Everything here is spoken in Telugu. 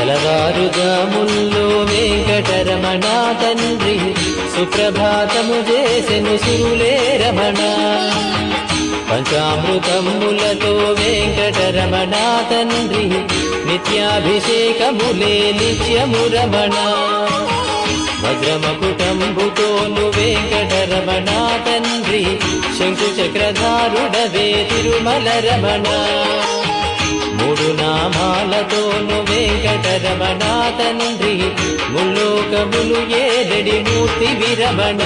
తెలవారుజాముల్లో వెంకటరమణ తండ్రి సుప్రభాతము చేసెను సురులే రమణ. పంచామృతములతో వెంకటరమణ తండ్రి నిత్యాభిషేకములే నిత్యము రమణ. వజ్రమకుటంబుతోను వెంకటరమణ తండ్రి శంకు చక్రధారుడవే తిరుమల రమణ. మూడు నామాలతోను వెంకటరమణ తండ్రి ముల్లోకములు ఏదడి మూర్తి విరమణ.